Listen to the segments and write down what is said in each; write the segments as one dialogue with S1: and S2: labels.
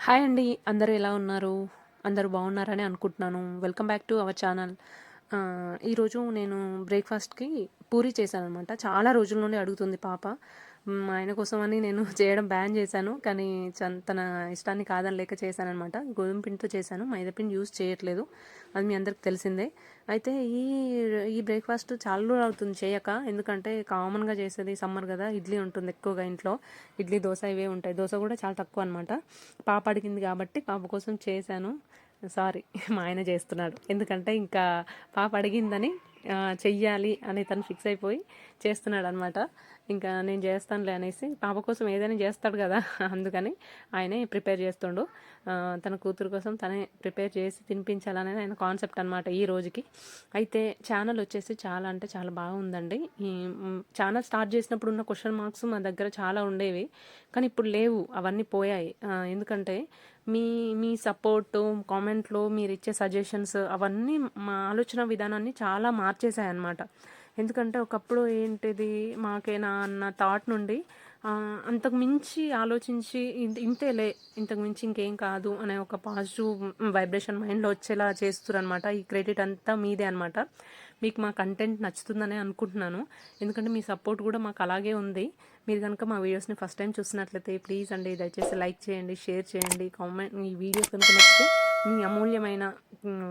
S1: Hi అండి. అందరూ ఎలా ఉన్నారు? అందరూ బాగున్నారని అనుకుంటున్నాను. Welcome back to our channel. ఈరోజు నేను బ్రేక్‌ఫాస్ట్‌కి పూరి చేశాననమాట. చాలా రోజుల నుండి అడుగుతుంది పాప. మా ఆయన కోసమని నేను చేయడం బ్యాన్ చేశాను. కానీ తన ఇష్టాన్ని కాదనలేక చేశాననమాట. గోధుమ పిండితో చేశాను. మైదా పిండి యూజ్ చేయట్లేదు. అది మీ అందరికి తెలిసిందే. అయితే ఈ బ్రేక్‌ఫాస్ట్ చాలా రోజులు అవుతుంది చేయక. ఎందుకంటే కామన్‌గా చేసేది సమ్మర్ కదా! ఇడ్లీ ఉంటుంది ఎక్కువగా ఇంట్లో. ఇడ్లీ, దోస ఇవే ఉంటాయి. దోస కూడా చాలా తక్కువ అనమాట. పాప అడిగింది కాబట్టి పాప కోసం చేశాను. సారీ, మా ఆయన చేస్తున్నాడు. ఎందుకంటే ఇంకా పాప అడిగిందని చెయ్యాలి అని తను ఫిక్స్ అయిపోయి చేస్తున్నాడు అనమాట. ఇంకా నేను చేస్తానులే అనేసి పాప కోసం ఏదైనా చేస్తాడు కదా, అందుకని ఆయనే ప్రిపేర్ చేస్తుండు. తన కూతురు కోసం తనే ప్రిపేర్ చేసి తినిపించాలనేది ఆయన కాన్సెప్ట్ అనమాట ఈ రోజుకి. అయితే ఛానల్ వచ్చేసి చాలా అంటే చాలా బాగుందండి. ఈ ఛానల్ స్టార్ట్ చేసినప్పుడు ఉన్న క్వశ్చన్ మార్క్స్ మా దగ్గర చాలా ఉండేవి, కానీ ఇప్పుడు లేవు, అవన్నీ పోయాయి. ఎందుకంటే మీ మీ సపోర్టు, కామెంట్లు, మీరిచ్చే సజెషన్స్ అవన్నీ మా ఆలోచన విధానాన్ని చాలా మార్చేశాయన్నమాట. ఎందుకంటే ఒకప్పుడు ఏంటిది మాకేనా అన్న థాట్ నుండి అంతకు మించి ఆలోచించి ఇంతేలే, ఇంతకు మించి ఇంకేం కాదు అనే ఒక పాజిటివ్ వైబ్రేషన్ మైండ్లో వచ్చేలా చేస్తురనమాట. ఈ క్రెడిట్ అంతా మీదే అనమాట. మీకు మా కంటెంట్ నచ్చుతుందనే అనుకుంటున్నాను. ఎందుకంటే మీ సపోర్ట్ కూడా మాకు అలాగే ఉంది. మీరు కనుక మా వీడియోస్ని ఫస్ట్ టైం చూసినట్లయితే ప్లీజ్ అండి, దయచేసి లైక్ చేయండి, షేర్ చేయండి, కామెంట్, ఈ వీడియోస్ కనుక నచ్చితే మీ అమూల్యమైన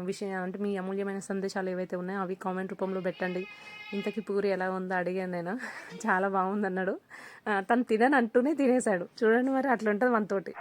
S1: విషయం అంటే మీ అమూల్యమైన సందేశాలు ఏవైతే ఉన్నాయో అవి కామెంట్ రూపంలో పెట్టండి. ఇంతకీ పూరి ఎలా ఉందో అడిగాను నేను. చాలా బాగుంది అన్నాడు. తను తినని అంటూనే తినేశాడు. చూడండి మరి అట్లా ఉంటుంది మనతోటి.